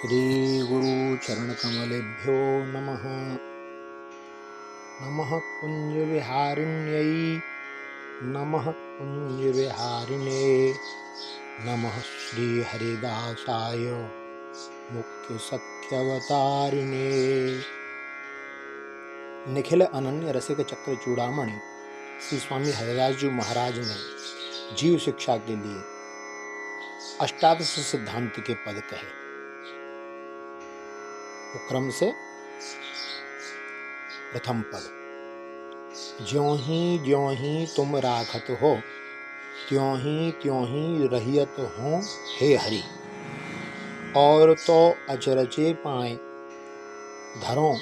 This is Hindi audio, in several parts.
श्रीगुरुचरणकमलेभ्यो नमः। नमः कुञ्जविहारिण्यै नमः कुञ्जविहारिणे नमः श्रीहरिदासाय मुख्यसख्यवतारिणे। निखिल अनन्य रसिक चक्र चूड़ामणि श्री स्वामी हरिदास जी महाराज ने जीव शिक्षा के लिए अष्टादश सिद्धांत के पद कहे। क्रम से प्रथम पद, ज्यों ही तुम राखत हो त्यों ही रहियत हो हे हरि। और तो अचरचे पाए धरों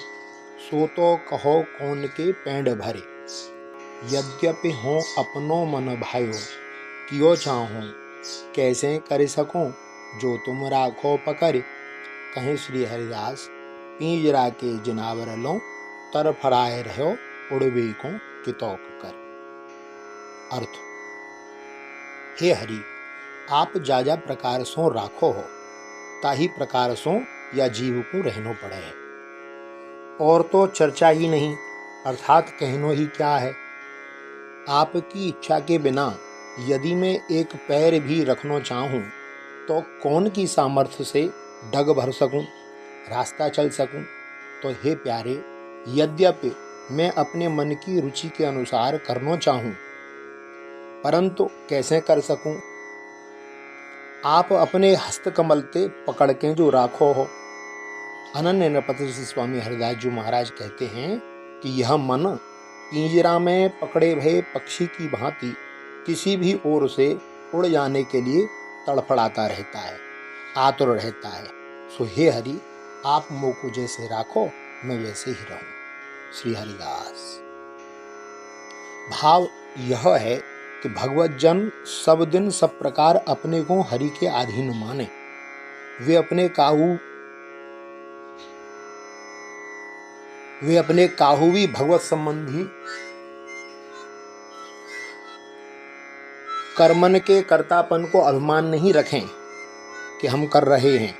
सो तो कहो कौन के पेंड भरे। यद्यपि हो अपनो मन भायो कियो चाहो कैसे कर सको जो तुम राखो पकड़। कहे श्री हरिदास पिंजरा के जिनावर लो तर फराए रहो उड़वे को कितौक कर। अर्थ, हे हरि, आप जाजा प्रकार सो राखो हो ताही प्रकार सो या जीव को रहनो पड़े है। और तो चर्चा ही नहीं, अर्थात कहनो ही क्या है। आपकी इच्छा के बिना यदि मैं एक पैर भी रखना चाहूं तो कौन की सामर्थ्य से डग भर सकूं, रास्ता चल सकूं। तो हे प्यारे, यद्यपि मैं अपने मन की रुचि के अनुसार करना चाहूं परंतु कैसे कर सकूं। आप अपने हस्तकमल ते पकड़ के जो राखो हो। अनन्य नृपति श्री स्वामी हरिदास जी महाराज कहते हैं कि यह मन पिंजरा में पकड़े भये पक्षी की भांति किसी भी ओर से उड़ जाने के लिए तड़फड़ाता रहता है, आतुर रहता है। सो हे हरि, आप मोह को जैसे राखो मैं वैसे ही रहूं। श्री हरिदास। भाव यह है कि भगवत जन सब दिन सब प्रकार अपने को हरि के अधीन माने। वे अपने काहुवी भगवत संबंधी कर्मन के कर्तापन को अभिमान नहीं रखें कि हम कर रहे हैं,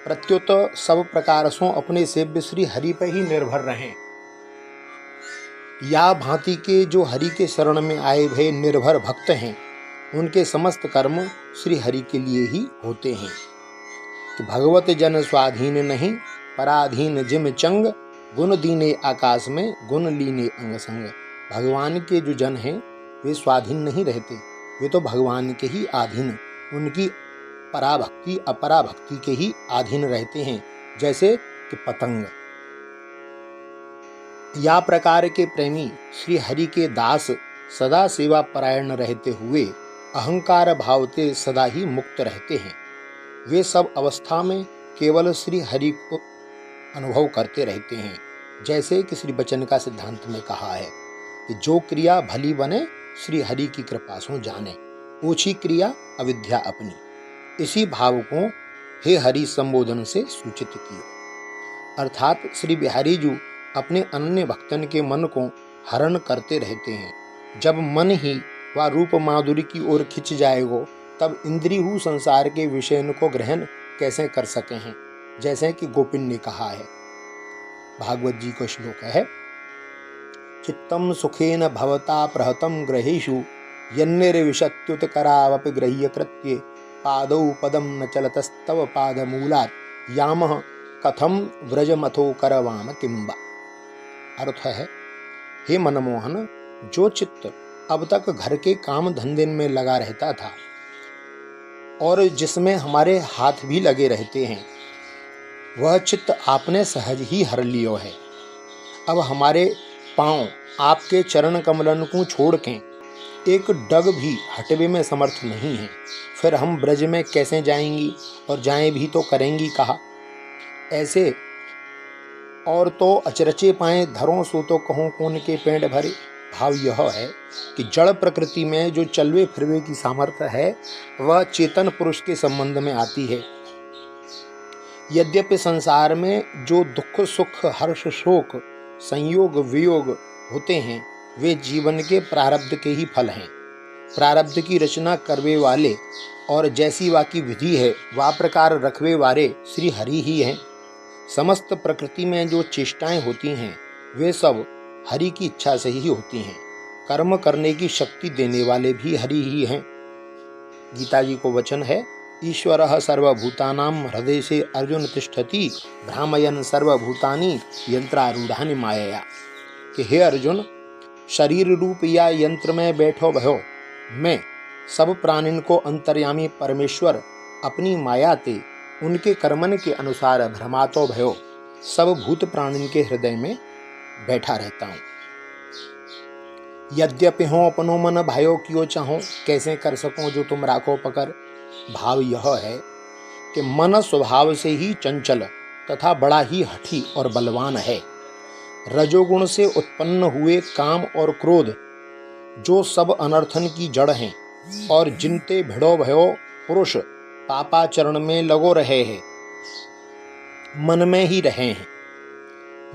प्रत्युत सब प्रकार से अपने सेव्य श्री हरि पर ही निर्भर रहें। या भांति के जो हरि के शरण में आए भय निर्भर भक्त हैं, उनके समस्त कर्म श्री हरि के लिए ही होते हैं। कि भगवत जन स्वाधीन नहीं पराधीन जिम चंग गुण दीने आकाश में गुण लीने अंग संग। भगवान के जो जन हैं वे स्वाधीन नहीं रहते, वे तो भगवान के ही अधीन, उनकी पराभक्ति अपराभक्ति के ही अधीन रहते हैं, जैसे कि पतंग। या प्रकार के प्रेमी श्री हरि के दास सदा सेवा परायण रहते हुए अहंकार भावते सदा ही मुक्त रहते हैं। वे सब अवस्था में केवल श्री हरि को अनुभव करते रहते हैं। जैसे कि श्री बचन का सिद्धांत में कहा है कि जो क्रिया भली बने श्री हरि की कृपा सो जाने, ओछी क्रिया अविद्या अपनी। इसी भाव को हे हरि संबोधन से सूचित किया। अर्थात श्री बिहारी जी अपने अन्य भक्तन के मन को हरण करते रहते हैं। जब मन ही वह रूप माधुरी की ओर खिंच जाएगो तब इंद्रिय संसार के विषय को ग्रहण कैसे कर सके हैं। जैसे कि गोपिन ने कहा है, भागवत जी का श्लोक है, चित्तम सुखेन भवता प्रहतम ग्रहेषु यन्निर्विशत्युत करावपि गृह्य कृत्ये पादौ पदम न चलतस्तव पादमूलात् यामः कथम व्रजमथो करवाम किंबा। अर्थ है, हे मनमोहन, जो चित्त अब तक घर के काम धंधे में लगा रहता था और जिसमें हमारे हाथ भी लगे रहते हैं, वह चित्त आपने सहज ही हर लियो है। अब हमारे पांव आपके चरण कमलन को छोड़ के एक डग भी हटवे में समर्थ नहीं है। फिर हम ब्रज में कैसे जाएंगी, और जाएं भी तो करेंगी कहा। ऐसे और तो अचरचे पाए धरों सो तो कहूं कौन के पेंड भरे। भाव यह है कि जड़ प्रकृति में जो चलवे फिरवे की सामर्थ्य है वह चेतन पुरुष के संबंध में आती है। यद्यपि संसार में जो दुख सुख हर्ष शोक संयोग वियोग होते हैं वे जीवन के प्रारब्ध के ही फल हैं। प्रारब्ध की रचना करवे वाले और जैसी वा की विधि है वा प्रकार रखवे वाले श्री हरि ही हैं। समस्त प्रकृति में जो चेष्टाएं होती हैं वे सब हरि की इच्छा से ही होती हैं। कर्म करने की शक्ति देने वाले भी हरि ही हैं। गीता जी को वचन है, ईश्वरः सर्वभूतानां हृदय से अर्जुन तिष्ठति भ्रामयन् सर्वभूतानि यंत्रारूढ़ानि मायया। कि हे अर्जुन, शरीर रूप या यंत्र में बैठो भयो, मैं सब प्राणिन को अंतर्यामी परमेश्वर अपनी माया ते उनके कर्मन के अनुसार भ्रमातो भयो सब भूत प्राणिन के हृदय में बैठा रहता हूँ। यद्यपि हो अपनो मन भायो कियो चाहो, कैसे कर सको जो तुम राखो पकर। भाव यह है कि मन स्वभाव से ही चंचल तथा बड़ा ही हठी और बलवान है। रजोगुण से उत्पन्न हुए काम और क्रोध जो सब अनर्थन की जड़ हैं और जिनते भिड़ो भयो पुरुष पापाचरण में लगो रहे हैं, मन में ही रहे हैं,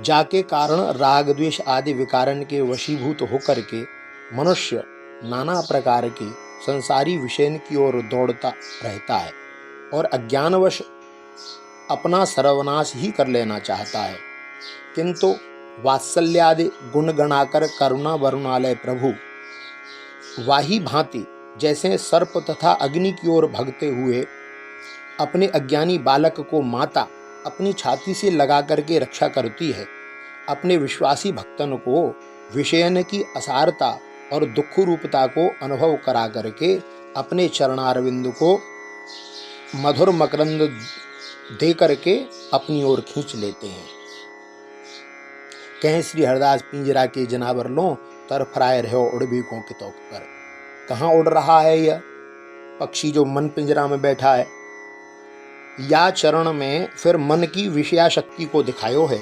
जाके कारण राग द्वेष आदि विकारन के वशीभूत होकर के मनुष्य नाना प्रकार के संसारी विषय की ओर दौड़ता रहता है और अज्ञानवश अपना सर्वनाश ही कर लेना चाहता है। किंतु वात्सल्यादि गुण गणाकर करुणा वरुणालय प्रभु वाही भांति जैसे सर्प तथा अग्नि की ओर भगते हुए अपने अज्ञानी बालक को माता अपनी छाती से लगा करके रक्षा करती है, अपने विश्वासी भक्तन को विषयन की असारता और दुख रूपता को अनुभव करा करके अपने चरणारविंद को मधुर मकरंद दे करके अपनी ओर खींच लेते हैं। कहें श्री हरदास पिंजरा के जनावर लो तरफराए रहो उड़बीकों के तौक पर। कहाँ उड़ रहा है यह पक्षी जो मन पिंजरा में बैठा है। या चरण में फिर मन की विषया शक्ति को दिखायो है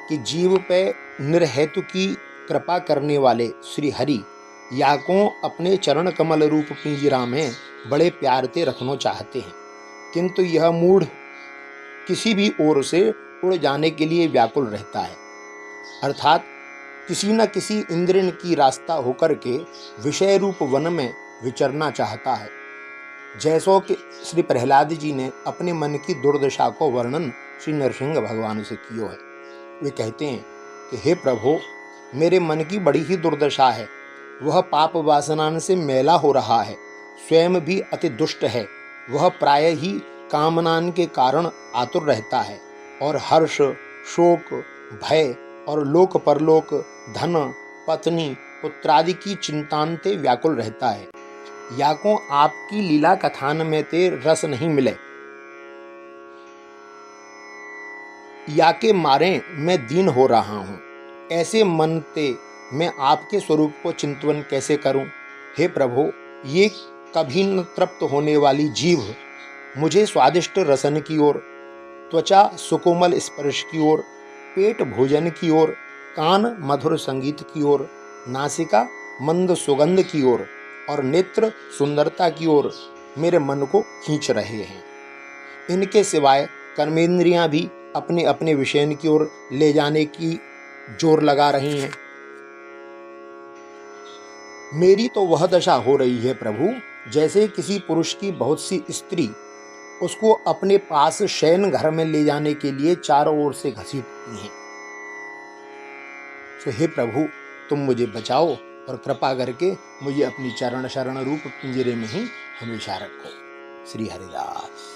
कि जीव पे निर्हेतु की कृपा करने वाले श्री हरि या को अपने चरण कमल रूप पिंजरा में बड़े प्यार से रखना चाहते हैं, किंतु यह मूढ़ किसी भी ओर से उड़ जाने के लिए व्याकुल रहता है, अर्थात किसी न किसी इंद्रियन की रास्ता होकर के विषय रूप वन में विचरना चाहता है। जैसो कि श्री प्रहलाद जी ने अपने मन की दुर्दशा को वर्णन श्री नरसिंह भगवान से कियो है। वे कहते हैं कि हे प्रभु, मेरे मन की बड़ी ही दुर्दशा है, वह पाप वासनान से मैला हो रहा है, स्वयं भी अति दुष्ट है, वह प्राय ही कामनान के कारण आतुर रहता है और हर्ष शोक भय और लोक परलोक धन पत्नी पुत्रादि की चिंतांते व्याकुल रहता है। याको आपकी लीला कथान में ते रस नहीं मिले, या के मारे मैं दीन हो रहा हूँ, ऐसे मन ते मैं आपके स्वरूप को चिंतन कैसे करूं। हे प्रभु, ये कभी न तृप्त होने वाली जीभ मुझे स्वादिष्ट रसन की ओर, त्वचा सुकोमल स्पर्श की ओर, पेट भोजन की ओर, कान मधुर संगीत की ओर, नासिका मंद सुगंध की ओर और नेत्र सुंदरता की ओर मेरे मन को खींच रहे हैं। इनके सिवाय कर्मेंद्रियां भी अपने अपने विषय की ओर ले जाने की जोर लगा रही हैं। मेरी तो वह दशा हो रही है प्रभु, जैसे किसी पुरुष की बहुत सी स्त्री उसको अपने पास शयन घर में ले जाने के लिए चारों ओर से घसीटती हैं। तो हे प्रभु, तुम मुझे बचाओ और कृपा करके मुझे अपनी चरण शरण रूप पिंजरे में ही हमेशा रखो। श्री हरिदास।